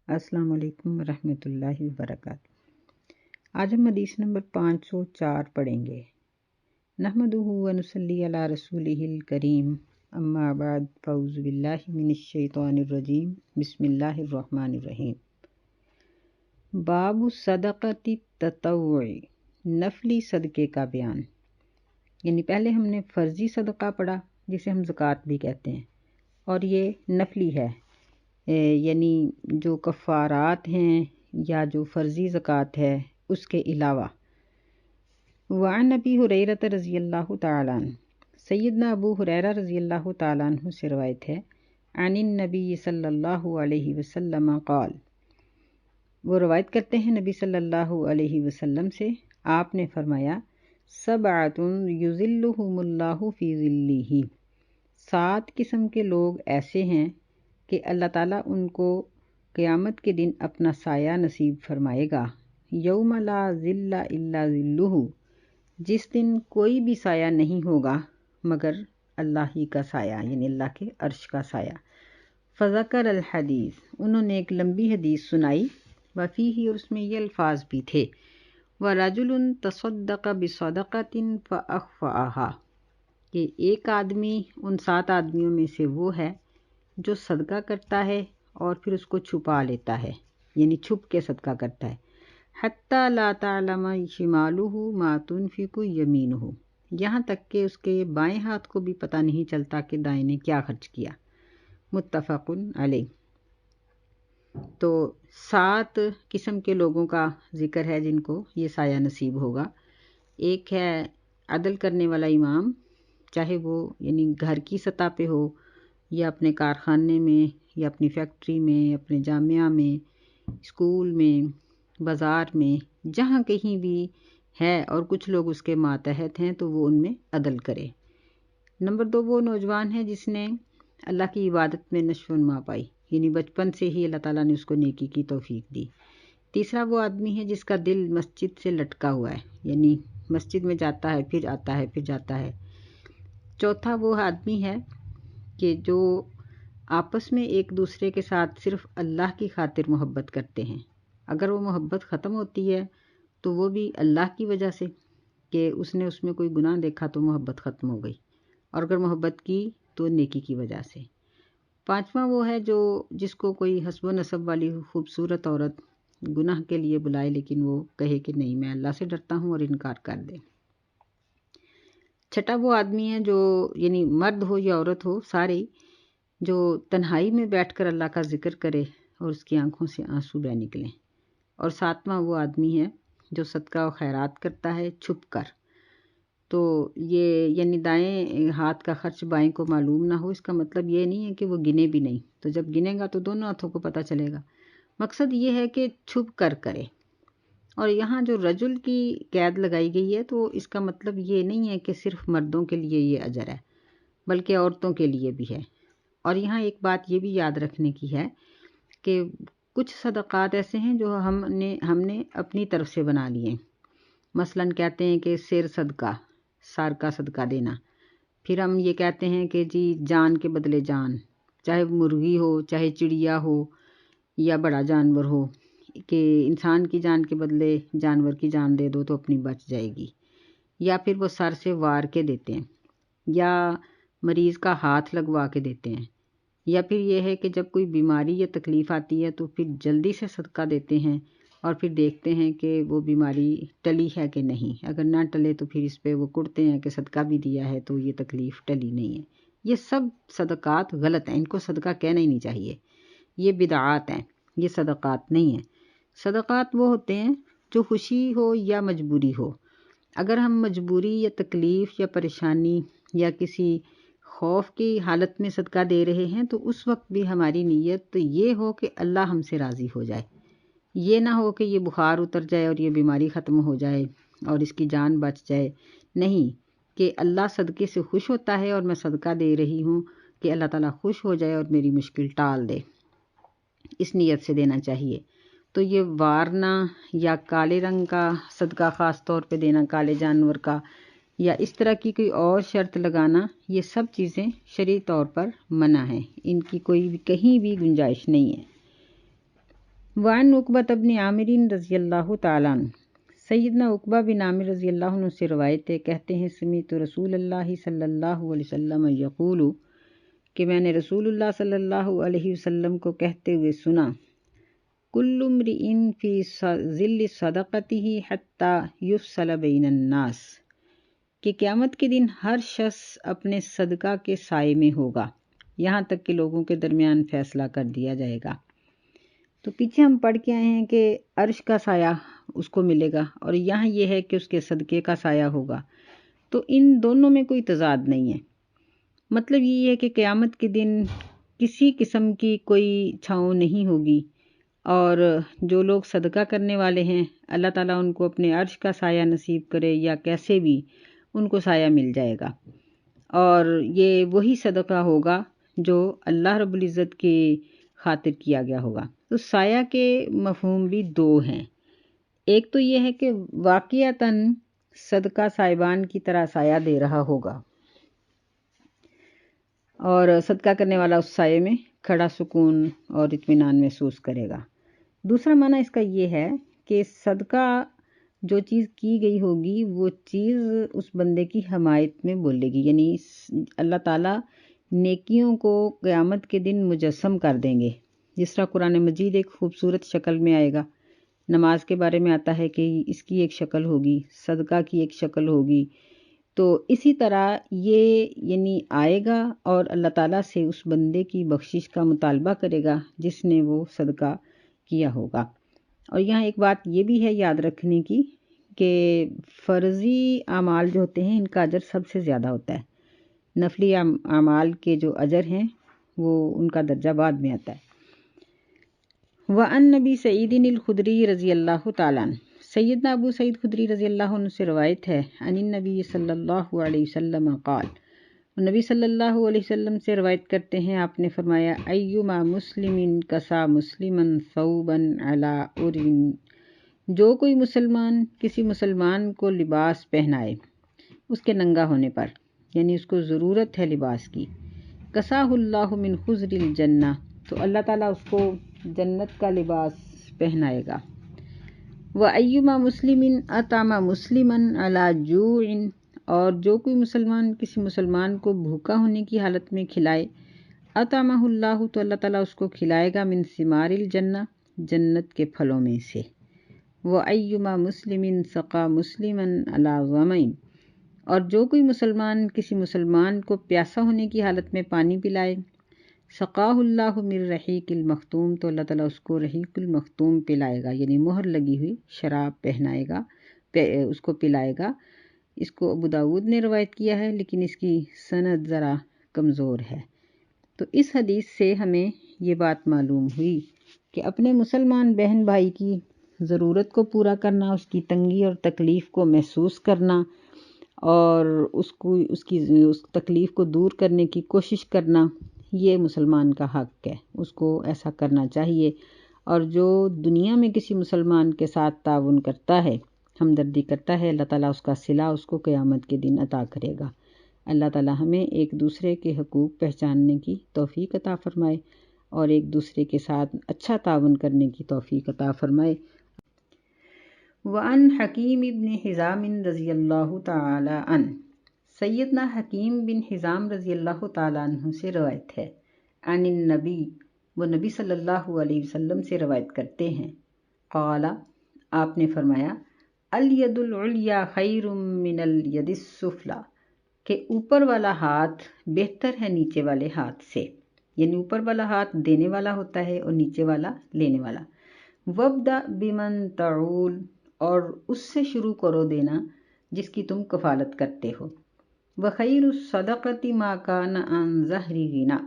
السلام علیکم ورحمۃ اللہ وبرکاتہ۔ آج ہم حدیث نمبر 504 پڑھیں گے۔ نحمدہ ونصلی علی رسولہ الکریم، اما بعد، فاعوذ باللہ من الشیطان الرجیم، بسم اللہ الرحمن الرحیم۔ باب صدقۃ التطوع، نفلی صدقے کا بیان۔ یعنی پہلے ہم نے فرضی صدقہ پڑھا جسے ہم زکوٰۃ بھی کہتے ہیں، اور یہ نفلی ہے، یعنی جو کفارات ہیں یا جو فرضی زکوٰۃ ہے اس کے علاوہ۔ وعن ابی ہریرہ رضی اللہ تعالیٰ عنہ، سیدنا ابو ہریرہ رضی اللہ تعالیٰ عنہ سے روایت ہے، عن النبی صلی اللہ علیہ وسلم قال، وہ روایت کرتے ہیں نبی صلی اللہ علیہ وسلم سے، آپ نے فرمایا، سبعۃ یظلھم اللہ فی ظلہ، 7 قسم کے لوگ ایسے ہیں کہ اللہ تعالیٰ ان کو قیامت کے دن اپنا سایہ نصیب فرمائے گا۔ یوم لا ظل الا ظلہ، جس دن کوئی بھی سایہ نہیں ہوگا مگر اللہ ہی کا سایہ، یعنی اللہ کے عرش کا سایہ۔ فذکر الحدیث، انہوں نے ایک لمبی حدیث سنائی، وفیہ، اور اس میں یہ الفاظ بھی تھے، ورجل تصدق بصدقۃ فاخفاھا، کہ ایک آدمی ان 7 آدمیوں میں سے وہ ہے جو صدقہ کرتا ہے اور پھر اس کو چھپا لیتا ہے، یعنی چھپ کے صدقہ کرتا ہے۔ حتی لا تعلم شمالہ ما تنفق یمینہ، یہاں تک کہ اس کے بائیں ہاتھ کو بھی پتہ نہیں چلتا کہ دائیں نے کیا خرچ کیا۔ متفق علیہ۔ تو 7 قسم کے لوگوں کا ذکر ہے جن کو یہ سایہ نصیب ہوگا۔ ایک ہے عدل کرنے والا امام، چاہے وہ یعنی گھر کی سطح پہ ہو یا اپنے کارخانے میں یا اپنی فیکٹری میں، اپنے جامعہ میں، اسکول میں، بازار میں، جہاں کہیں بھی ہے اور کچھ لوگ اس کے ماتحت ہیں تو وہ ان میں عدل کرے۔ نمبر 2، وہ نوجوان ہے جس نے اللہ کی عبادت میں نشو و نما پائی، یعنی بچپن سے ہی اللہ تعالیٰ نے اس کو نیکی کی توفیق دی۔ تیسرا، وہ آدمی ہے جس کا دل مسجد سے لٹکا ہوا ہے، یعنی مسجد میں جاتا ہے پھر آتا ہے پھر جاتا ہے۔ چوتھا، وہ آدمی ہے کہ جو آپس میں ایک دوسرے کے ساتھ صرف اللہ کی خاطر محبت کرتے ہیں۔ اگر وہ محبت ختم ہوتی ہے تو وہ بھی اللہ کی وجہ سے کہ اس نے اس میں کوئی گناہ دیکھا تو محبت ختم ہو گئی، اور اگر محبت کی تو نیکی کی وجہ سے۔ پانچواں، وہ ہے جس کو کوئی حسب و نسب والی خوبصورت عورت گناہ کے لیے بلائے لیکن وہ کہے کہ نہیں، میں اللہ سے ڈرتا ہوں، اور انکار کر دے۔ چھٹا، وہ آدمی ہے جو یعنی مرد ہو یا عورت ہو، سارے جو تنہائی میں بیٹھ کر اللہ کا ذکر کرے اور اس کی آنکھوں سے آنسو بہہ نکلیں۔ اور ساتواں، وہ آدمی ہے جو صدقہ و خیرات کرتا ہے چھپ کر۔ تو یہ یعنی دائیں ہاتھ کا خرچ بائیں کو معلوم نہ ہو، اس کا مطلب یہ نہیں ہے کہ وہ گنے بھی نہیں، تو جب گنے گا تو دونوں ہاتھوں کو پتہ چلے گا۔ مقصد یہ ہے کہ چھپ کر کرے۔ اور یہاں جو رجل کی قید لگائی گئی ہے تو اس کا مطلب یہ نہیں ہے کہ صرف مردوں کے لیے یہ اجر ہے، بلکہ عورتوں کے لیے بھی ہے۔ اور یہاں ایک بات یہ بھی یاد رکھنے کی ہے کہ کچھ صدقات ایسے ہیں جو ہم نے اپنی طرف سے بنا لیے، مثلاً کہتے ہیں کہ سر صدقہ، سر کا صدقہ دینا۔ پھر ہم یہ کہتے ہیں کہ جی جان کے بدلے جان، چاہے مرغی ہو، چاہے چڑیا ہو یا بڑا جانور ہو، کہ انسان کی جان کے بدلے جانور کی جان دے دو تو اپنی بچ جائے گی۔ یا پھر وہ سر سے وار کے دیتے ہیں، یا مریض کا ہاتھ لگوا کے دیتے ہیں، یا پھر یہ ہے کہ جب کوئی بیماری یا تکلیف آتی ہے تو پھر جلدی سے صدقہ دیتے ہیں اور پھر دیکھتے ہیں کہ وہ بیماری ٹلی ہے کہ نہیں، اگر نہ ٹلے تو پھر اس پہ وہ کڑتے ہیں کہ صدقہ بھی دیا ہے تو یہ تکلیف ٹلی نہیں ہے۔ یہ سب صدقات غلط ہیں، ان کو صدقہ کہنا ہی نہیں چاہیے، یہ بدعات ہیں، یہ صدقات نہیں ہیں۔ صدقات وہ ہوتے ہیں جو خوشی ہو یا مجبوری ہو۔ اگر ہم مجبوری یا تکلیف یا پریشانی یا کسی خوف کی حالت میں صدقہ دے رہے ہیں تو اس وقت بھی ہماری نیت تو یہ ہو کہ اللہ ہم سے راضی ہو جائے، یہ نہ ہو کہ یہ بخار اتر جائے اور یہ بیماری ختم ہو جائے اور اس کی جان بچ جائے۔ نہیں، کہ اللہ صدقے سے خوش ہوتا ہے اور میں صدقہ دے رہی ہوں کہ اللہ تعالیٰ خوش ہو جائے اور میری مشکل ٹال دے، اس نیت سے دینا چاہیے۔ تو یہ وارنا یا کالے رنگ کا صدقہ خاص طور پہ دینا، کالے جانور کا، یا اس طرح کی کوئی اور شرط لگانا، یہ سب چیزیں شرعی طور پر منع ہیں، ان کی کوئی بھی کہیں بھی گنجائش نہیں ہے۔ وعن عقبہ بن عامر رضی اللہ تعالیٰ عنہ، سیدنا عقبہ بن عامر رضی اللہ عنہ سے روایت ہے، کہتے ہیں سمیت رسول اللہ صلی اللہ علیہ وسلم یقول، کہ میں نے رسول اللہ صلی اللہ علیہ وسلم کو کہتے ہوئے سنا، کل امرئ فی ظل صدقتہ حتی یفصل بین الناس، کہ قیامت کے دن ہر شخص اپنے صدقہ کے سائے میں ہوگا یہاں تک کہ لوگوں کے درمیان فیصلہ کر دیا جائے گا۔ تو پیچھے ہم پڑھ کے آئے ہیں کہ عرش کا سایہ اس کو ملے گا، اور یہاں یہ ہے کہ اس کے صدقے کا سایہ ہوگا، تو ان دونوں میں کوئی تضاد نہیں ہے۔ مطلب یہ ہے کہ قیامت کے دن کسی قسم کی کوئی چھاؤں نہیں ہوگی، اور جو لوگ صدقہ کرنے والے ہیں اللہ تعالیٰ ان کو اپنے عرش کا سایہ نصیب کرے یا کیسے بھی ان کو سایہ مل جائے گا، اور یہ وہی صدقہ ہوگا جو اللہ رب العزت کی خاطر کیا گیا ہوگا۔ تو سایہ کے مفہوم بھی دو ہیں، ایک تو یہ ہے کہ واقعتاً صدقہ صاحبان کی طرح سایہ دے رہا ہوگا، اور صدقہ کرنے والا اس سائے میں کھڑا سکون اور اطمینان محسوس کرے گا۔ دوسرا معنی اس کا یہ ہے کہ صدقہ جو چیز کی گئی ہوگی وہ چیز اس بندے کی حمایت میں بولے گی، یعنی اللہ تعالیٰ نیکیوں کو قیامت کے دن مجسم کر دیں گے، جس طرح قرآن مجید ایک خوبصورت شکل میں آئے گا۔ نماز کے بارے میں آتا ہے کہ اس کی ایک شکل ہوگی، صدقہ کی ایک شکل ہوگی، تو اسی طرح یہ یعنی آئے گا اور اللہ تعالیٰ سے اس بندے کی بخشش کا مطالبہ کرے گا جس نے وہ صدقہ کیا ہوگا۔ اور یہاں ایک بات یہ بھی ہے یاد رکھنے کی کہ فرضی اعمال جو ہوتے ہیں ان کا اجر سب سے زیادہ ہوتا ہے، نفلی اعمال کے جو اجر ہیں وہ ان کا درجہ بعد میں آتا ہے۔ وعن نبی سعید الخدری رضی اللہ تعالیٰ عنہ، سیدنا ابو سعید خدری رضی اللہ عنہ سے روایت ہے، عن النبی صلی اللہ علیہ وسلم قال، نبی صلی اللہ علیہ وسلم سے روایت کرتے ہیں، آپ نے فرمایا، ایما مسلم کسا مسلما ثوبا علی عرین، جو کوئی مسلمان کسی مسلمان کو لباس پہنائے اس کے ننگا ہونے پر، یعنی اس کو ضرورت ہے لباس کی، کساہ اللہ من خضر الجنہ، تو اللہ تعالیٰ اس کو جنت کا لباس پہنائے گا۔ وَأَيُّمَا مُسْلِمٍ أَطْعَمَ مُسْلِمًا عَلَى جُوعٍ، اور جو کوئی مسلمان کسی مسلمان کو بھوکا ہونے کی حالت میں کھلائے، أَطْعَمَهُ اللَّهُ، تو اللہ تعالیٰ اس کو کھلائے گا، من ثمار الجنہ، جنت کے پھلوں میں سے۔ وَأَيُّمَا مُسْلِمٍ سَقَى مُسْلِمًا عَلَى ظَمَئٍ، اور جو کوئی مسلمان کسی مسلمان کو پیاسا ہونے کی حالت میں پانی پلائے، سقاہ اللہ من رحیق المختوم، تو اللہ تعالیٰ اس کو رحیق المختوم پلائے گا، یعنی مہر لگی ہوئی شراب پہنائے گا، اس کو پلائے گا۔ اس کو ابو داود نے روایت کیا ہے، لیکن اس کی سند ذرا کمزور ہے۔ تو اس حدیث سے ہمیں یہ بات معلوم ہوئی کہ اپنے مسلمان بہن بھائی کی ضرورت کو پورا کرنا، اس کی تنگی اور تکلیف کو محسوس کرنا، اور اس تکلیف کو دور کرنے کی کوشش کرنا، یہ مسلمان کا حق ہے، اس کو ایسا کرنا چاہیے۔ اور جو دنیا میں کسی مسلمان کے ساتھ تعاون کرتا ہے، ہمدردی کرتا ہے، اللہ تعالیٰ اس کا صلہ اس کو قیامت کے دن عطا کرے گا۔ اللہ تعالیٰ ہمیں ایک دوسرے کے حقوق پہچاننے کی توفیق عطا فرمائے اور ایک دوسرے کے ساتھ اچھا تعاون کرنے کی توفیق عطا فرمائے۔ وعن حکیم بن حزام رضی اللہ تعالی عنہ، سیدنا حکیم بن حزام رضی اللہ تعالیٰ عنہ سے روایت ہے، عن النبی، وہ نبی صلی اللہ علیہ وسلم سے روایت کرتے ہیں، قال، آپ نے فرمایا، الید العلیٰ خیر من الید السفلی، کہ اوپر والا ہاتھ بہتر ہے نیچے والے ہاتھ سے، یعنی اوپر والا ہاتھ دینے والا ہوتا ہے اور نیچے والا لینے والا۔ وابدأ بمن تعول، اور اس سے شروع کرو دینا جس کی تم کفالت کرتے ہو۔ وخیر الصدقۃ ما کان عن ظہر غنی،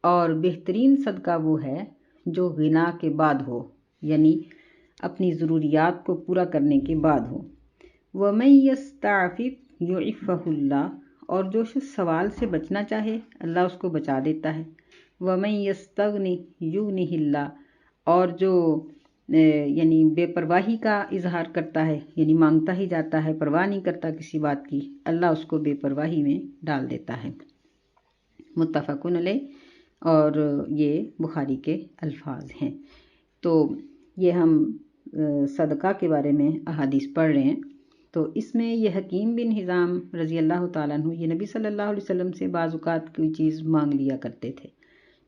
اور بہترین صدقہ وہ ہے جو غنا کے بعد ہو، یعنی اپنی ضروریات کو پورا کرنے کے بعد ہو۔ ومن یستعفف یعفہ اللہ، اور جو شخص سوال سے بچنا چاہے اللہ اس کو بچا دیتا ہے۔ ومن یستغنِ یغنہ اللہ، اور جو یعنی بے پرواہی کا اظہار کرتا ہے، یعنی مانگتا ہی جاتا ہے، پرواہ نہیں کرتا کسی بات کی، اللہ اس کو بے پرواہی میں ڈال دیتا ہے۔ متفق علیہ، اور یہ بخاری کے الفاظ ہیں۔ تو یہ ہم صدقہ کے بارے میں احادیث پڑھ رہے ہیں، تو اس میں یہ حکیم بن حزام رضی اللہ تعالیٰ عنہ یہ نبی صلی اللہ علیہ وسلم سے بعض اوقات کوئی چیز مانگ لیا کرتے تھے،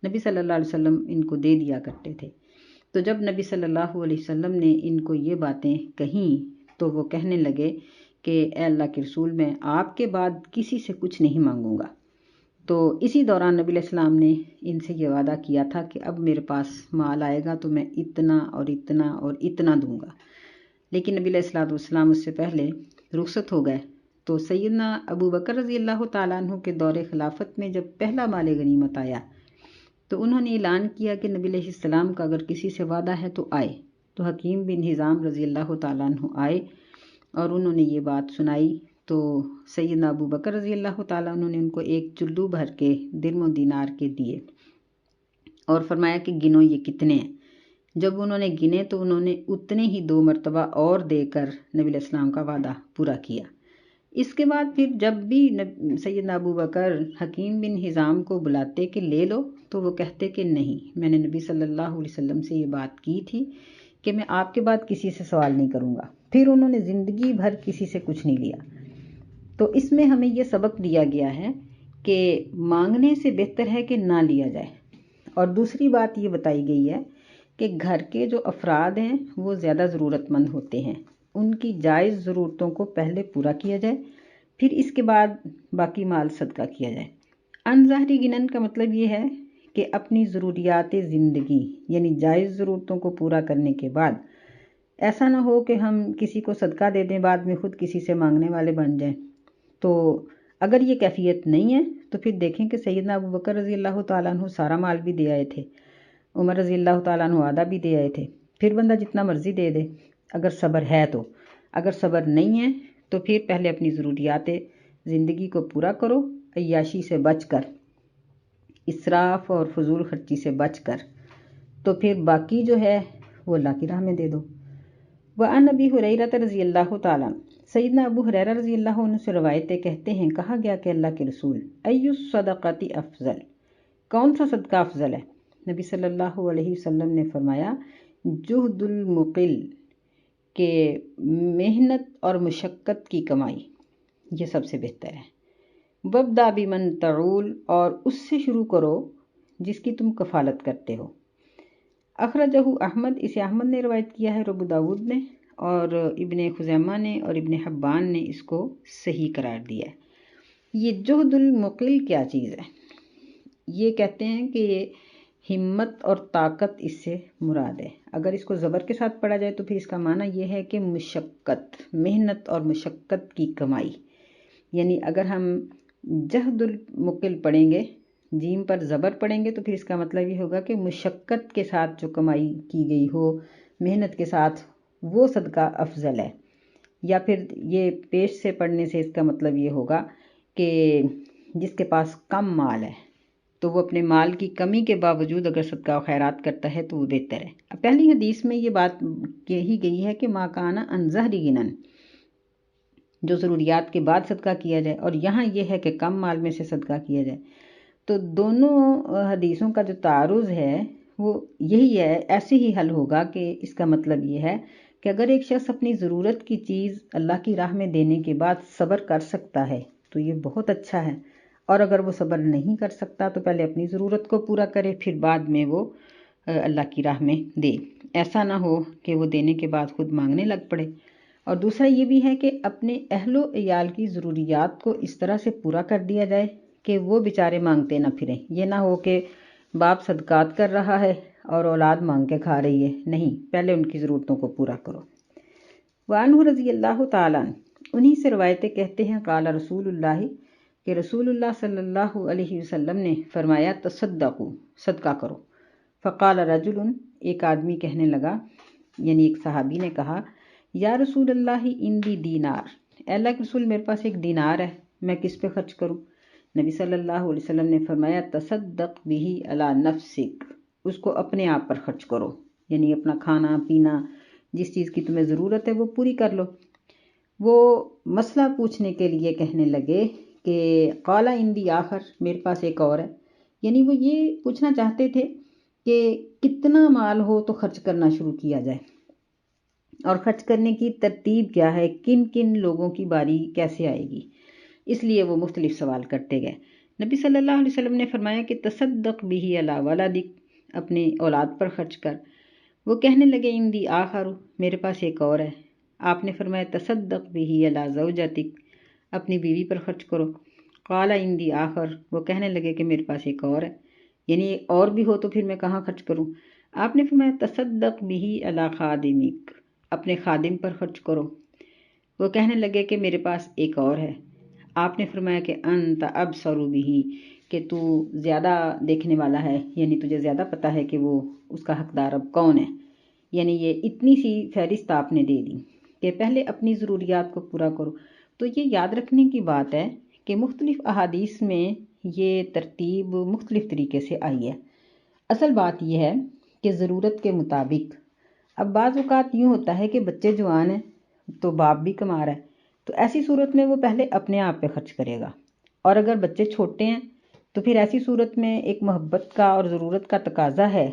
نبی صلی اللہ علیہ وسلم ان کو دے دیا کرتے تھے۔ تو جب نبی صلی اللہ علیہ وسلم نے ان کو یہ باتیں کہیں تو وہ کہنے لگے کہ اے اللہ کے رسول، میں آپ کے بعد کسی سے کچھ نہیں مانگوں گا۔ تو اسی دوران نبی علیہ السلام نے ان سے یہ وعدہ کیا تھا کہ اب میرے پاس مال آئے گا تو میں اتنا اور اتنا اور اتنا دوں گا، لیکن نبی علیہ السلام اس سے پہلے رخصت ہو گئے۔ تو سیدنا ابو بکر رضی اللہ تعالیٰ عنہ کے دور خلافت میں جب پہلا مال غنیمت آیا تو انہوں نے اعلان کیا کہ نبی علیہ السلام کا اگر کسی سے وعدہ ہے تو آئے۔ تو حکیم بن حزام رضی اللہ تعالیٰ عنہ آئے اور انہوں نے یہ بات سنائی، تو سیدنا ابو بکر رضی اللہ تعالیٰ عنہ نے ان کو ایک چلو بھر کے درم و دینار کے دیے اور فرمایا کہ گنو یہ کتنے ہیں۔ جب انہوں نے گنے تو انہوں نے اتنے ہی 2 مرتبہ اور دے کر نبی علیہ السلام کا وعدہ پورا کیا۔ اس کے بعد پھر جب بھی سیدنا ابو بکر حکیم بن حزام کو بلاتے کہ لے لو تو وہ کہتے کہ نہیں، میں نے نبی صلی اللہ علیہ وسلم سے یہ بات کی تھی کہ میں آپ کے بعد کسی سے سوال نہیں کروں گا۔ پھر انہوں نے زندگی بھر کسی سے کچھ نہیں لیا۔ تو اس میں ہمیں یہ سبق دیا گیا ہے کہ مانگنے سے بہتر ہے کہ نہ لیا جائے۔ اور دوسری بات یہ بتائی گئی ہے کہ گھر کے جو افراد ہیں وہ زیادہ ضرورت مند ہوتے ہیں، ان کی جائز ضرورتوں کو پہلے پورا کیا جائے، پھر اس کے بعد باقی مال صدقہ کیا جائے۔ ان ظاہری گنن کا مطلب یہ ہے کہ اپنی ضروریات زندگی یعنی جائز ضرورتوں کو پورا کرنے کے بعد ایسا نہ ہو کہ ہم کسی کو صدقہ دے دیں، بعد میں خود کسی سے مانگنے والے بن جائیں۔ تو اگر یہ کیفیت نہیں ہے تو پھر دیکھیں کہ سیدنا ابو بکر رضی اللہ تعالیٰ عنہ سارا مال بھی دے آئے تھے، عمر رضی اللہ تعالیٰ عنہ آدھا بھی دے آئے تھے۔ پھر بندہ جتنا مرضی دے دے اگر صبر ہے تو، اگر صبر نہیں ہے تو پھر پہلے اپنی ضروریات زندگی کو پورا کرو، عیاشی سے بچ کر، اسراف اور فضول خرچی سے بچ کر، تو پھر باقی جو ہے وہ اللہ کی راہ میں دے دو۔ وعن ابی ہریرہ رضی اللہ تعالیٰ، سیدنا ابو ہریرہ رضی اللہ عنہ سے روایتیں کہتے ہیں کہا گیا کہ اللہ کے رسول ای الصدقۃ افضل، کون سا صدقہ افضل ہے؟ نبی صلی اللہ علیہ وسلم نے فرمایا جہد المقل، کہ محنت اور مشقت کی کمائی یہ سب سے بہتر ہے۔ وابدأ بمن تعول، اور اس سے شروع کرو جس کی تم کفالت کرتے ہو۔ اخرجہ احمد، اسے احمد نے روایت کیا ہے، ابو داود نے اور ابن خزیمہ نے اور ابن حبان نے اس کو صحیح قرار دیا ہے۔ یہ جہد المقل کیا چیز ہے؟ یہ کہتے ہیں کہ یہ ہمت اور طاقت اس سے مراد ہے۔ اگر اس کو زبر کے ساتھ پڑھا جائے تو پھر اس کا معنی یہ ہے کہ مشقت، محنت اور مشقت کی کمائی۔ یعنی اگر ہم جہد المقل پڑھیں گے، جیم پر زبر پڑھیں گے، تو پھر اس کا مطلب یہ ہوگا کہ مشقت کے ساتھ جو کمائی کی گئی ہو، محنت کے ساتھ، وہ صدقہ افضل ہے۔ یا پھر یہ پیش سے پڑھنے سے اس کا مطلب یہ ہوگا کہ جس کے پاس کم مال ہے تو وہ اپنے مال کی کمی کے باوجود اگر صدقہ و خیرات کرتا ہے تو وہ بہتر ہے۔ پہلی حدیث میں یہ بات کہی گئی ہے کہ ما کان عن ظہر غنی، جو ضروریات کے بعد صدقہ کیا جائے، اور یہاں یہ ہے کہ کم مال میں سے صدقہ کیا جائے۔ تو دونوں حدیثوں کا جو تعارض ہے وہ یہی ہے، ایسے ہی حل ہوگا کہ اس کا مطلب یہ ہے کہ اگر ایک شخص اپنی ضرورت کی چیز اللہ کی راہ میں دینے کے بعد صبر کر سکتا ہے تو یہ بہت اچھا ہے، اور اگر وہ صبر نہیں کر سکتا تو پہلے اپنی ضرورت کو پورا کرے، پھر بعد میں وہ اللہ کی راہ میں دے۔ ایسا نہ ہو کہ وہ دینے کے بعد خود مانگنے لگ پڑے۔ اور دوسرا یہ بھی ہے کہ اپنے اہل و عیال کی ضروریات کو اس طرح سے پورا کر دیا جائے کہ وہ بیچارے مانگتے نہ پھریں۔ یہ نہ ہو کہ باپ صدقات کر رہا ہے اور اولاد مانگ کے کھا رہی ہے، نہیں، پہلے ان کی ضرورتوں کو پورا کرو۔ وعنہ رضی اللہ تعالیٰ عنہ، انہی سے روایتیں کہتے ہیں قال رسول اللہ، کہ رسول اللہ صلی اللہ علیہ وسلم نے فرمایا تصدقوا، صدقہ کرو۔ فقال رجل، ایک آدمی کہنے لگا، یعنی ایک صحابی نے کہا یا رسول اللہ عندی دینار، اے اللہ کے رسول میرے پاس ایک دینار ہے، میں کس پہ خرچ کروں؟ نبی صلی اللہ علیہ وسلم نے فرمایا تصدق بہ علی نفسک، اس کو اپنے آپ پر خرچ کرو، یعنی اپنا کھانا پینا، جس چیز کی تمہیں ضرورت ہے وہ پوری کر لو۔ وہ مسئلہ پوچھنے کے لیے کہنے لگے کہ قال عندی آخر، میرے پاس ایک اور ہے، یعنی وہ یہ پوچھنا چاہتے تھے کہ کتنا مال ہو تو خرچ کرنا شروع کیا جائے، اور خرچ کرنے کی ترتیب کیا ہے، کن کن لوگوں کی باری کیسے آئے گی۔ اس لیے وہ مختلف سوال کرتے گئے۔ نبی صلی اللہ علیہ وسلم نے فرمایا کہ تصدق بھی علی ولدک، اپنے اولاد پر خرچ کر۔ وہ کہنے لگے اندی آخر، میرے پاس ایک اور ہے۔ آپ نے فرمایا تصدق بھی علی زوجتک، اپنی بیوی پر خرچ کرو۔ قال اندی آخر، وہ کہنے لگے کہ میرے پاس ایک اور ہے، یعنی اور بھی ہو تو پھر میں کہاں خرچ کروں۔ آپ نے فرمایا تصدق بھی علی خادمک، اپنے خادم پر خرچ کرو۔ وہ کہنے لگے کہ میرے پاس ایک اور ہے۔ آپ نے فرمایا کہ انت ابصر بھی، کہ تو زیادہ دیکھنے والا ہے، یعنی تجھے زیادہ پتہ ہے کہ وہ اس کا حقدار اب کون ہے۔ یعنی یہ اتنی سی فہرست آپ نے دے دی کہ پہلے اپنی ضروریات کو پورا کرو۔ تو یہ یاد رکھنے کی بات ہے کہ مختلف احادیث میں یہ ترتیب مختلف طریقے سے آئی ہے۔ اصل بات یہ ہے کہ ضرورت کے مطابق، اب بعض اوقات یوں ہوتا ہے کہ بچے جوان ہیں تو باپ بھی کما رہا ہے، تو ایسی صورت میں وہ پہلے اپنے آپ پہ خرچ کرے گا، اور اگر بچے چھوٹے ہیں تو پھر ایسی صورت میں ایک محبت کا اور ضرورت کا تقاضا ہے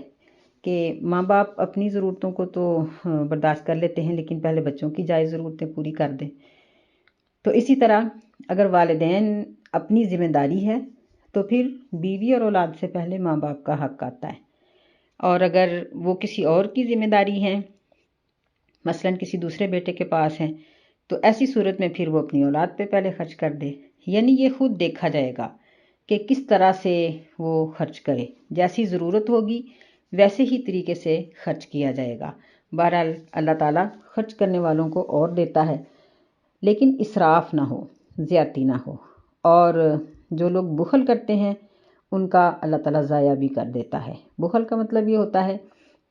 کہ ماں باپ اپنی ضرورتوں کو تو برداشت کر لیتے ہیں، لیکن پہلے بچوں کی جائز ضرورتیں پوری کر دیں۔ تو اسی طرح اگر والدین اپنی ذمہ داری ہے تو پھر بیوی اور اولاد سے پہلے ماں باپ کا حق آتا ہے، اور اگر وہ کسی اور کی ذمہ داری ہے، مثلاً کسی دوسرے بیٹے کے پاس ہے، تو ایسی صورت میں پھر وہ اپنی اولاد پہ پہلے خرچ کر دے۔ یعنی یہ خود دیکھا جائے گا کہ کس طرح سے وہ خرچ کرے، جیسی ضرورت ہوگی ویسے ہی طریقے سے خرچ کیا جائے گا۔ بہرحال اللہ تعالیٰ خرچ کرنے والوں کو اور دیتا ہے، لیکن اسراف نہ ہو، زیادتی نہ ہو، اور جو لوگ بخل کرتے ہیں ان کا اللہ تعالیٰ ضائع بھی کر دیتا ہے۔ بخل کا مطلب یہ ہوتا ہے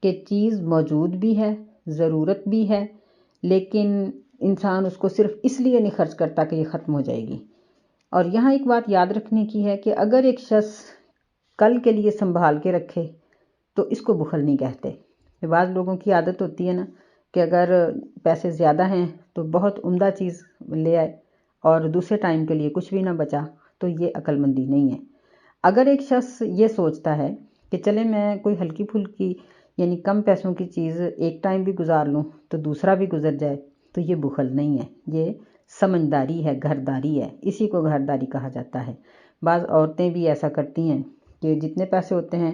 کہ چیز موجود بھی ہے، ضرورت بھی ہے، لیکن انسان اس کو صرف اس لیے نہیں خرچ کرتا کہ یہ ختم ہو جائے گی۔ اور یہاں ایک بات یاد رکھنے کی ہے کہ اگر ایک شخص کل کے لیے سنبھال کے رکھے تو اس کو بخل نہیں کہتے۔ بعض لوگوں کی عادت ہوتی ہے نا کہ اگر پیسے زیادہ ہیں تو بہت عمدہ چیز لے آئے اور دوسرے ٹائم کے لیے کچھ بھی نہ بچا، تو یہ عقل مندی نہیں ہے۔ اگر ایک شخص یہ سوچتا ہے کہ چلے میں کوئی ہلکی پھلکی یعنی کم پیسوں کی چیز ایک ٹائم بھی گزار لوں تو دوسرا بھی گزر جائے، تو یہ بخل نہیں ہے، یہ سمجھداری ہے، گھرداری ہے۔ اسی کو گھرداری کہا جاتا ہے۔ بعض عورتیں بھی ایسا کرتی ہیں کہ جتنے پیسے ہوتے ہیں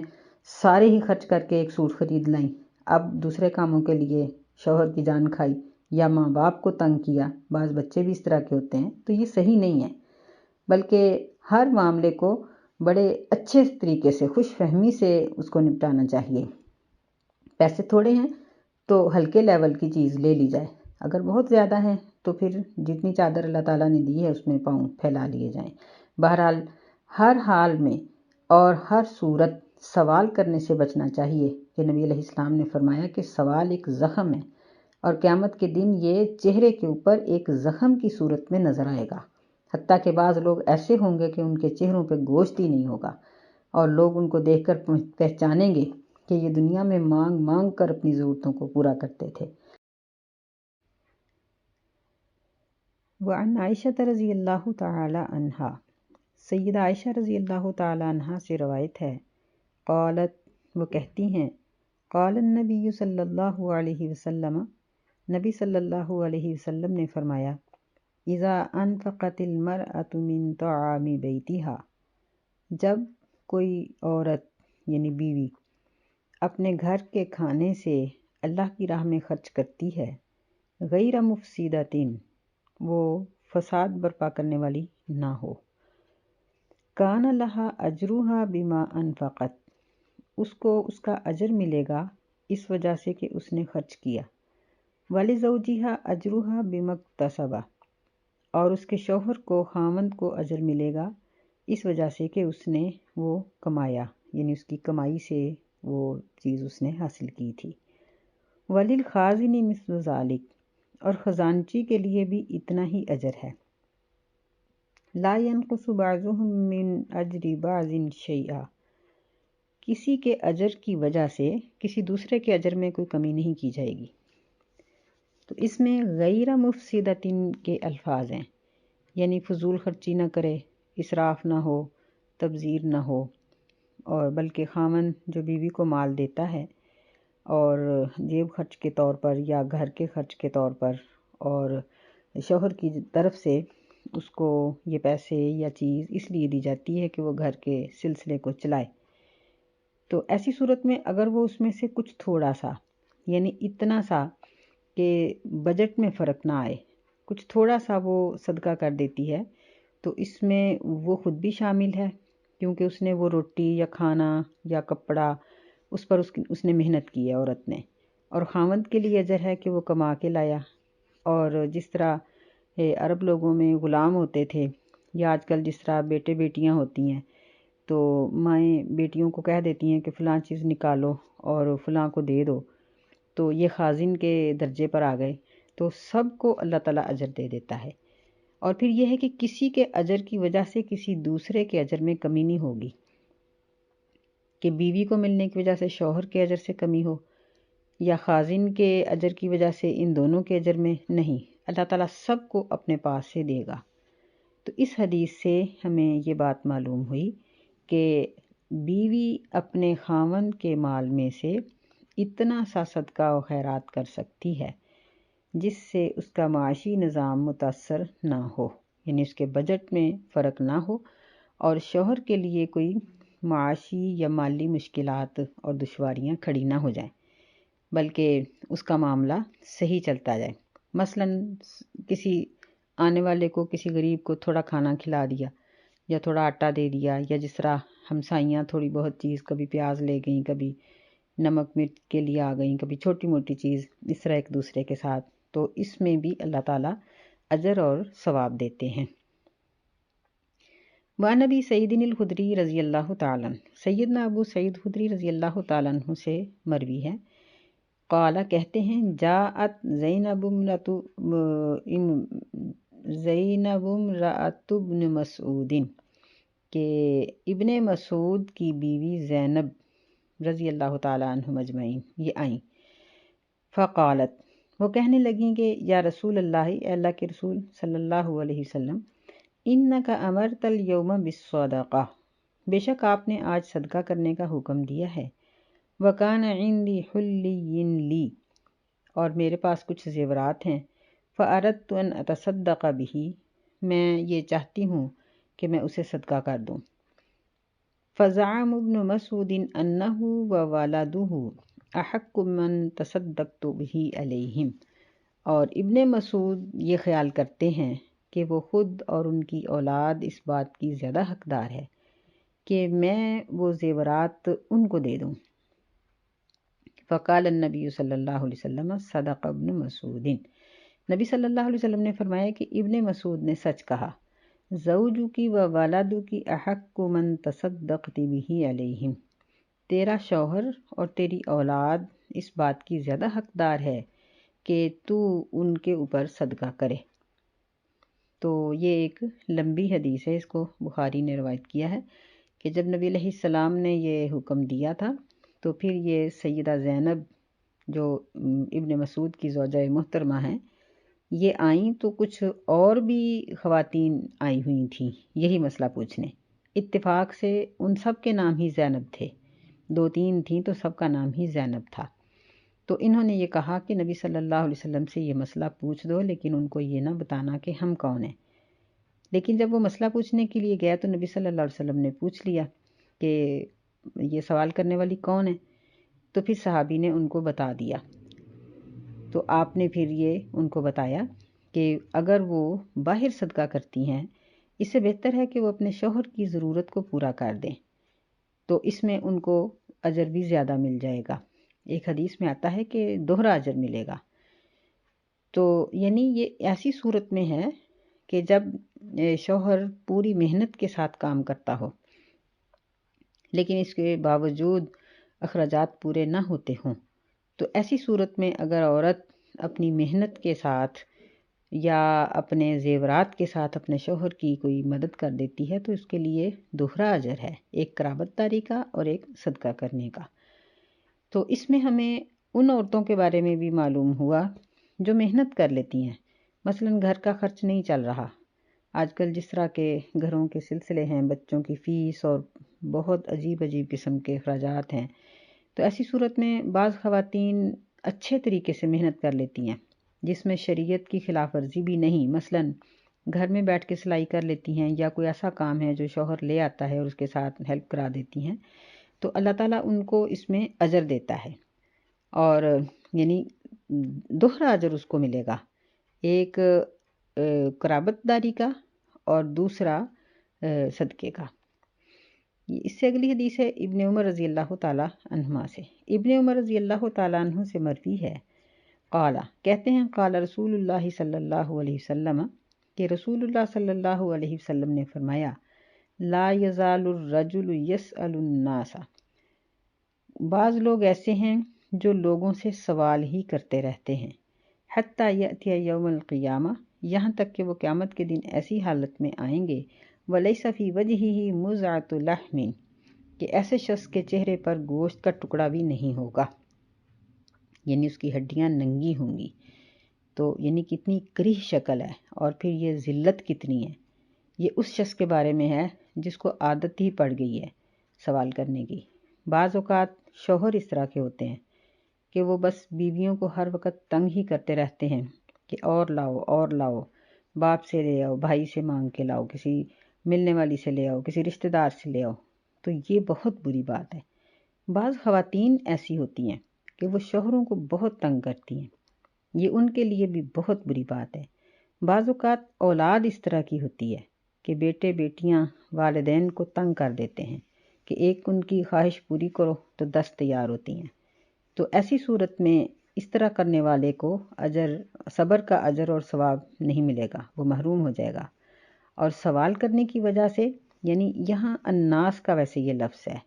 سارے ہی خرچ کر کے ایک سوٹ خرید لائیں، اب دوسرے کاموں کے لیے شوہر کی جان کھائی یا ماں باپ کو تنگ کیا۔ بعض بچے بھی اس طرح کے ہوتے ہیں، تو یہ صحیح نہیں ہے، بلکہ ہر معاملے کو بڑے اچھے طریقے سے، خوش فہمی سے اس کو نپٹانا چاہیے۔ پیسے تھوڑے ہیں تو ہلکے لیول کی چیز لے لی جائے، اگر بہت زیادہ ہیں تو پھر جتنی چادر اللہ تعالیٰ نے دی ہے اس میں پاؤں پھیلا لیے جائیں۔ بہرحال ہر حال میں اور ہر صورت سوال کرنے سے بچنا چاہیے، کہ نبی علیہ السلام نے فرمایا کہ سوال ایک زخم ہے، اور قیامت کے دن یہ چہرے کے اوپر ایک زخم کی صورت میں نظر آئے گا۔ حتیٰ کہ بعض لوگ ایسے ہوں گے کہ ان کے چہروں پہ گوشت ہی نہیں ہوگا، اور لوگ ان کو دیکھ کر پہچانیں گے کہ یہ دنیا میں مانگ مانگ کر اپنی ضرورتوں کو پورا کرتے تھے۔ وعن عائشہ رضی اللہ تعالی عنہا، سیدہ عائشہ رضی اللہ تعالی عنہا سے روایت ہے، قالت، وہ کہتی ہیں، قال النبی صلی اللہ علیہ وسلم، نبی صلی اللہ علیہ وسلم نے فرمایا، اذا انفقت المرأة من طعام بیتها، جب کوئی عورت یعنی بیوی اپنے گھر کے کھانے سے اللہ کی راہ میں خرچ کرتی ہے، غیر مفسدۃ، وہ فساد برپا کرنے والی نہ ہو، کان لہا اجرہا بما انفقت، اس کو اس کا اجر ملے گا اس وجہ سے کہ اس نے خرچ کیا، ولزوجہا اجرہا بما اکتسب، اور اس کے شوہر کو، خاوند کو اجر ملے گا اس وجہ سے کہ اس نے وہ کمایا، یعنی اس کی کمائی سے وہ چیز اس نے حاصل کی تھی، وللخازن مثل ذلک، اور خزانچی کے لیے بھی اتنا ہی اجر ہے، لا ينقص بعضهم من اجر بعض شیئا، کسی کے اجر کی وجہ سے کسی دوسرے کے اجر میں کوئی کمی نہیں کی جائے گی۔ تو اس میں غیر مفسدۃ کے الفاظ ہیں، یعنی فضول خرچی نہ کرے، اسراف نہ ہو، تبذیر نہ ہو، اور بلکہ خاوند جو بیوی کو مال دیتا ہے اور جیب خرچ کے طور پر یا گھر کے خرچ کے طور پر، اور شوہر کی طرف سے اس کو یہ پیسے یا چیز اس لیے دی جاتی ہے کہ وہ گھر کے سلسلے کو چلائے، تو ایسی صورت میں اگر وہ اس میں سے کچھ تھوڑا سا، یعنی اتنا سا کہ بجٹ میں فرق نہ آئے، کچھ تھوڑا سا وہ صدقہ کر دیتی ہے، تو اس میں وہ خود بھی شامل ہے، کیونکہ اس نے وہ روٹی یا کھانا یا کپڑا اس پر اس نے محنت کی ہے عورت نے، اور خاوند کے لیے اجر ہے کہ وہ کما کے لایا۔ اور جس طرح عرب لوگوں میں غلام ہوتے تھے، یا آج کل جس طرح بیٹے بیٹیاں ہوتی ہیں، تو مائیں بیٹیوں کو کہہ دیتی ہیں کہ فلاں چیز نکالو اور فلاں کو دے دو، تو یہ خازن کے درجے پر آ گئے، تو سب کو اللہ تعالیٰ اجر دے دیتا ہے۔ اور پھر یہ ہے کہ کسی کے اجر کی وجہ سے کسی دوسرے کے اجر میں کمی نہیں ہوگی، کہ بیوی کو ملنے کی وجہ سے شوہر کے اجر سے کمی ہو، یا خازن کے اجر کی وجہ سے ان دونوں کے اجر میں نہیں، اللہ تعالیٰ سب کو اپنے پاس سے دے گا۔ تو اس حدیث سے ہمیں یہ بات معلوم ہوئی کہ بیوی اپنے خاوند کے مال میں سے اتنا سا صدقہ و خیرات کر سکتی ہے جس سے اس کا معاشی نظام متاثر نہ ہو، یعنی اس کے بجٹ میں فرق نہ ہو اور شوہر کے لیے کوئی معاشی یا مالی مشکلات اور دشواریاں کھڑی نہ ہو جائیں، بلکہ اس کا معاملہ صحیح چلتا جائے۔ مثلاً کسی آنے والے کو، کسی غریب کو تھوڑا کھانا کھلا دیا یا تھوڑا آٹا دے دیا، یا جس طرح ہمسائیاں تھوڑی بہت چیز، کبھی پیاز لے گئیں، کبھی نمک مرچ کے لیے آ گئیں، کبھی چھوٹی موٹی چیز، اس طرح ایک دوسرے کے ساتھ، تو اس میں بھی اللہ تعالیٰ اجر اور ثواب دیتے ہیں۔ وعن ابی سعید الخدری رضی اللہ تعالیٰ عنہ، سیدنا ابو سعید خدری رضی اللہ تعالیٰ عنہ سے مروی ہے، قال کہتے ہیں، جاءت زینب امرأۃ ابن مسعود، کہ ابن مسعود کی بیوی زینب رضی اللہ تعالیٰ عنہ مجمعین یہ آئیں، فقالت، وہ کہنے لگیں کہ یا رسول اللہ، اے اللہ کے رسول صلی اللہ علیہ وسلم، انک امرت اليوم بالصدقہ، بے شک آپ نے آج صدقہ کرنے کا حکم دیا ہے، وکان عندی حلی لی، اور میرے پاس کچھ زیورات ہیں، فاردت ان اتصدق بہ، میں یہ چاہتی ہوں کہ میں اسے صدقہ کر دوں۔ فزعم ابن مسعود انہ وولدہ احق من تصدقت بہ علیہم، اور ابن مسعود یہ خیال کرتے ہیں کہ وہ خود اور ان کی اولاد اس بات کی زیادہ حقدار ہے کہ میں وہ زیورات ان کو دے دوں۔ فقال النبی صلی اللہ علیہ وسلم صدق ابن مسعود، نبی صلی اللہ علیہ وسلم نے فرمایا کہ ابن مسعود نے سچ کہا، زوجکی و والدکی احق من تصدقت بہ علیہم، تیرا شوہر اور تیری اولاد اس بات کی زیادہ حقدار ہے کہ تو ان کے اوپر صدقہ کرے۔ تو یہ ایک لمبی حدیث ہے، اس کو بخاری نے روایت کیا ہے کہ جب نبی علیہ السلام نے یہ حکم دیا تھا تو پھر یہ سیدہ زینب جو ابن مسعود کی زوجہ محترمہ ہیں، یہ آئیں تو کچھ اور بھی خواتین آئی ہوئی تھیں یہی مسئلہ پوچھنے، اتفاق سے ان سب کے نام ہی زینب تھے، 2-3 تھیں تو سب کا نام ہی زینب تھا۔ تو انہوں نے یہ کہا کہ نبی صلی اللہ علیہ وسلم سے یہ مسئلہ پوچھ دو، لیکن ان کو یہ نہ بتانا کہ ہم کون ہیں۔ لیکن جب وہ مسئلہ پوچھنے کے لیے گیا تو نبی صلی اللہ علیہ وسلم نے پوچھ لیا کہ یہ سوال کرنے والی کون ہے، تو پھر صحابی نے ان کو بتا دیا۔ تو آپ نے پھر یہ ان کو بتایا کہ اگر وہ باہر صدقہ کرتی ہیں، اس سے بہتر ہے کہ وہ اپنے شوہر کی ضرورت کو پورا کر دیں، تو اس میں ان کو اجر بھی زیادہ مل جائے گا۔ ایک حدیث میں آتا ہے کہ دوہرا اجر ملے گا۔ تو یعنی یہ ایسی صورت میں ہے کہ جب شوہر پوری محنت کے ساتھ کام کرتا ہو لیکن اس کے باوجود اخراجات پورے نہ ہوتے ہوں، تو ایسی صورت میں اگر عورت اپنی محنت کے ساتھ یا اپنے زیورات کے ساتھ اپنے شوہر کی کوئی مدد کر دیتی ہے تو اس کے لیے دوہرا اجر ہے، ایک قرابت داری کا اور ایک صدقہ کرنے کا۔ تو اس میں ہمیں ان عورتوں کے بارے میں بھی معلوم ہوا جو محنت کر لیتی ہیں، مثلاً گھر کا خرچ نہیں چل رہا، آج کل جس طرح کے گھروں کے سلسلے ہیں، بچوں کی فیس اور بہت عجیب عجیب قسم کے اخراجات ہیں۔ تو ایسی صورت میں بعض خواتین اچھے طریقے سے محنت کر لیتی ہیں جس میں شریعت کی خلاف ورزی بھی نہیں، مثلاً گھر میں بیٹھ کے سلائی کر لیتی ہیں، یا کوئی ایسا کام ہے جو شوہر لے آتا ہے اور اس کے ساتھ ہیلپ کرا دیتی ہیں، تو اللہ تعالیٰ ان کو اس میں اجر دیتا ہے، اور یعنی دوہرا اجر اس کو ملے گا، ایک قرابت داری کا اور دوسرا صدقے کا۔ اس سے اگلی حدیث ہے ابن عمر رضی اللہ تعالیٰ عنہما سے۔ ابن عمر رضی اللہ تعالیٰ عنہ سے مروی ہے، قال کہتے ہیں قال رسول اللہ صلی اللہ علیہ وسلم کہ رسول اللہ صلی اللہ علیہ وسلم نے فرمایا، لا یزال الرجل یسأل الناس، بعض لوگ ایسے ہیں جو لوگوں سے سوال ہی کرتے رہتے ہیں، حتی یأتی یوم القیامہ، یہاں تک کہ وہ قیامت کے دن ایسی حالت میں آئیں گے، ولیس فی وجہہ مزعۃ لحم، کہ ایسے شخص کے چہرے پر گوشت کا ٹکڑا بھی نہیں ہوگا، یعنی اس کی ہڈیاں ننگی ہوں گی۔ تو یعنی کتنی کریہ شکل ہے، اور پھر یہ ذلت کتنی ہے۔ یہ اس شخص کے بارے میں ہے جس کو عادت ہی پڑ گئی ہے سوال کرنے کی۔ بعض اوقات شوہر اس طرح کے ہوتے ہیں کہ وہ بس بیویوں کو ہر وقت تنگ ہی کرتے رہتے ہیں کہ اور لاؤ اور لاؤ، باپ سے لے آؤ، بھائی سے مانگ کے لاؤ، کسی ملنے والی سے لے آؤ، کسی رشتہ دار سے لے آؤ۔ تو یہ بہت بری بات ہے۔ بعض خواتین ایسی ہوتی ہیں کہ وہ شوہروں کو بہت تنگ کرتی ہیں، یہ ان کے لیے بھی بہت بری بات ہے۔ بعض اوقات اولاد اس طرح کی ہوتی ہے کہ بیٹے بیٹیاں والدین کو تنگ کر دیتے ہیں کہ ایک ان کی خواہش پوری کرو تو 10 تیار ہوتی ہیں۔ تو ایسی صورت میں اس طرح کرنے والے کو صبر کا اجر اور ثواب نہیں ملے گا، وہ محروم ہو جائے گا۔ اور سوال کرنے کی وجہ سے، یعنی یہاں الناس کا ویسے یہ لفظ ہے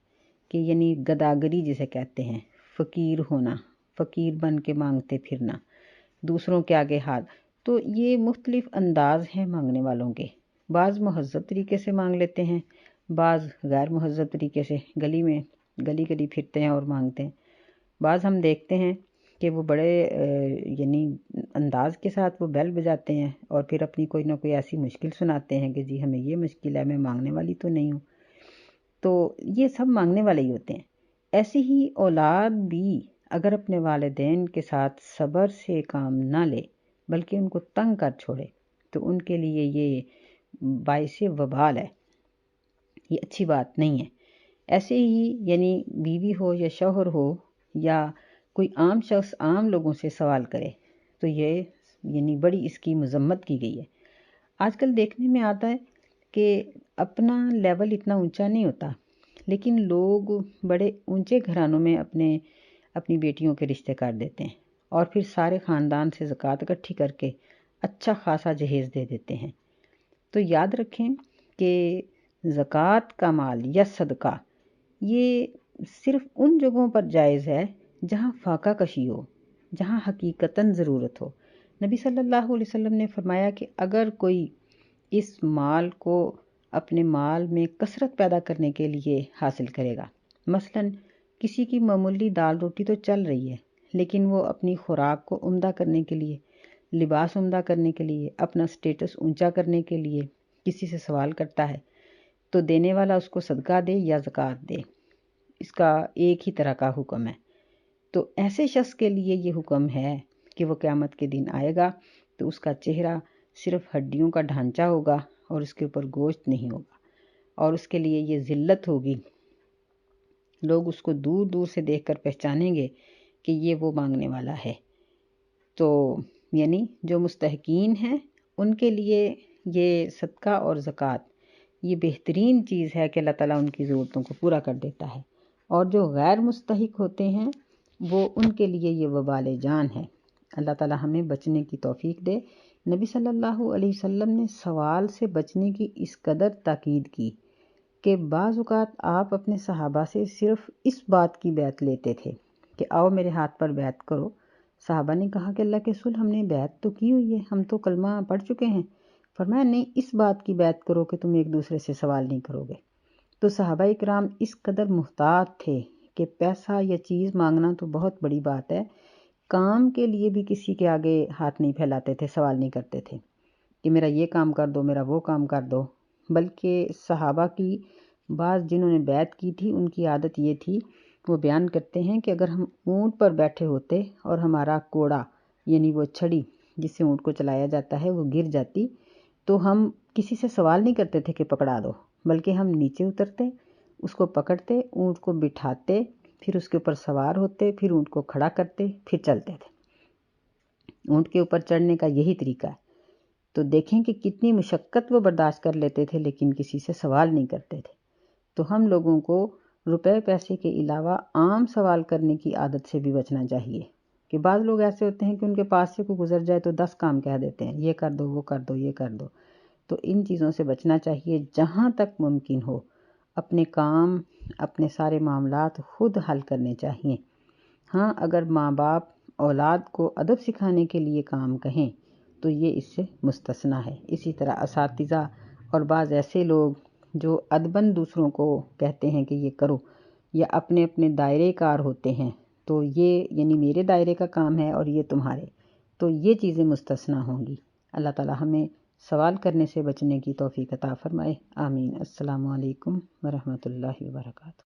کہ یعنی گداگری جسے کہتے ہیں، فقیر ہونا، فقیر بن کے مانگتے پھرنا، دوسروں کے آگے ہاتھ۔ تو یہ مختلف انداز ہیں مانگنے والوں کے، بعض مہذب طریقے سے مانگ لیتے ہیں، بعض غیر مہذب طریقے سے گلی پھرتے ہیں اور مانگتے ہیں۔ بعض ہم دیکھتے ہیں کہ وہ بڑے یعنی انداز کے ساتھ وہ بیل بجاتے ہیں اور پھر اپنی کوئی نہ کوئی ایسی مشکل سناتے ہیں کہ جی ہمیں یہ مشکل ہے، میں مانگنے والی تو نہیں ہوں۔ تو یہ سب مانگنے والے ہی ہوتے ہیں۔ ایسی ہی اولاد بھی اگر اپنے والدین کے ساتھ صبر سے کام نہ لے بلکہ ان کو تنگ کر چھوڑے تو ان کے لیے یہ باعث وبال ہے، یہ اچھی بات نہیں ہے۔ ایسے ہی یعنی بیوی ہو یا شوہر ہو یا کوئی عام شخص عام لوگوں سے سوال کرے تو یہ یعنی بڑی اس کی مذمت کی گئی ہے۔ آج کل دیکھنے میں آتا ہے کہ اپنا لیول اتنا اونچا نہیں ہوتا، لیکن لوگ بڑے اونچے گھرانوں میں اپنی بیٹیوں کے رشتے کر دیتے ہیں اور پھر سارے خاندان سے زکوٰۃ اکٹھی کر کے اچھا خاصا جہیز دے دیتے ہیں۔ تو یاد رکھیں کہ زکوٰۃ کا مال یا صدقہ یہ صرف ان جگہوں پر جائز ہے جہاں فاقہ کشی ہو، جہاں حقیقتاً ضرورت ہو۔ نبی صلی اللہ علیہ وسلم نے فرمایا کہ اگر کوئی اس مال کو اپنے مال میں کثرت پیدا کرنے کے لیے حاصل کرے گا، مثلاً کسی کی معمولی دال روٹی تو چل رہی ہے لیکن وہ اپنی خوراک کو عمدہ کرنے کے لیے، لباس عمدہ کرنے کے لیے، اپنا سٹیٹس اونچا کرنے کے لیے کسی سے سوال کرتا ہے تو دینے والا اس کو صدقہ دے یا زکوٰۃ دے، اس کا ایک ہی طرح کا حکم ہے۔ تو ایسے شخص کے لیے یہ حکم ہے کہ وہ قیامت کے دن آئے گا تو اس کا چہرہ صرف ہڈیوں کا ڈھانچہ ہوگا اور اس کے اوپر گوشت نہیں ہوگا، اور اس کے لیے یہ ذلت ہوگی، لوگ اس کو دور دور سے دیکھ کر پہچانیں گے کہ یہ وہ مانگنے والا ہے۔ تو یعنی جو مستحقین ہیں ان کے لیے یہ صدقہ اور زکوٰۃ یہ بہترین چیز ہے کہ اللہ تعالیٰ ان کی ضرورتوں کو پورا کر دیتا ہے، اور جو غیر مستحق ہوتے ہیں وہ ان کے لیے یہ وبال جان ہے۔ اللہ تعالیٰ ہمیں بچنے کی توفیق دے۔ نبی صلی اللہ علیہ وسلم نے سوال سے بچنے کی اس قدر تاکید کی کہ بعض اوقات آپ اپنے صحابہ سے صرف اس بات کی بیعت لیتے تھے کہ آؤ میرے ہاتھ پر بیعت کرو۔ صحابہ نے کہا کہ اللہ کے رسول ہم نے بیعت تو کی ہوئی ہے، ہم تو کلمہ پڑھ چکے ہیں۔ فرمایا نہیں، اس بات کی بیعت کرو کہ تم ایک دوسرے سے سوال نہیں کرو گے۔ تو صحابہ اکرام اس قدر محتاط تھے کہ پیسہ یا چیز مانگنا تو بہت بڑی بات ہے، کام کے لیے بھی کسی کے آگے ہاتھ نہیں پھیلاتے تھے، سوال نہیں کرتے تھے کہ میرا یہ کام کر دو، میرا وہ کام کر دو، بلکہ صحابہ کی بعض جنہوں نے بیعت کی تھی ان کی عادت یہ تھی، وہ بیان کرتے ہیں کہ اگر ہم اونٹ پر بیٹھے ہوتے اور ہمارا کوڑا یعنی وہ چھڑی جس سے اونٹ کو چلایا جاتا ہے وہ گر جاتی تو ہم کسی سے سوال نہیں کرتے تھے کہ پکڑا دو، بلکہ ہم نیچے اترتے، اس کو پکڑتے، اونٹ کو بٹھاتے، پھر اس کے اوپر سوار ہوتے، پھر اونٹ کو کھڑا کرتے، پھر چلتے تھے۔ اونٹ کے اوپر چڑھنے کا یہی طریقہ ہے۔ تو دیکھیں کہ کتنی مشقت وہ برداشت کر لیتے تھے لیکن کسی سے سوال نہیں کرتے تھے۔ تو ہم لوگوں کو روپے پیسے کے علاوہ عام سوال کرنے کی عادت سے بھی بچنا چاہیے، کہ بعض لوگ ایسے ہوتے ہیں کہ ان کے پاس سے کوئی گزر جائے تو 10 کام کہہ دیتے ہیں، یہ کر دو، وہ کر دو، یہ کر دو۔ تو ان چیزوں سے بچنا چاہیے، جہاں تک ممکن ہو اپنے کام، اپنے سارے معاملات خود حل کرنے چاہیے۔ ہاں، اگر ماں باپ اولاد کو ادب سکھانے کے لیے کام کہیں تو یہ اس سے مستثنیٰ ہے۔ اسی طرح اساتذہ اور بعض ایسے لوگ جو ادباً دوسروں کو کہتے ہیں کہ یہ کرو، یا اپنے اپنے دائرے کار ہوتے ہیں، تو یہ یعنی میرے دائرے کا کام ہے اور یہ تمہارے، تو یہ چیزیں مستثنیٰ ہوں گی۔ اللہ تعالی ہمیں سوال کرنے سے بچنے کی توفیق عطا فرمائے، آمین۔ السلام علیکم ورحمۃ اللہ وبرکاتہ۔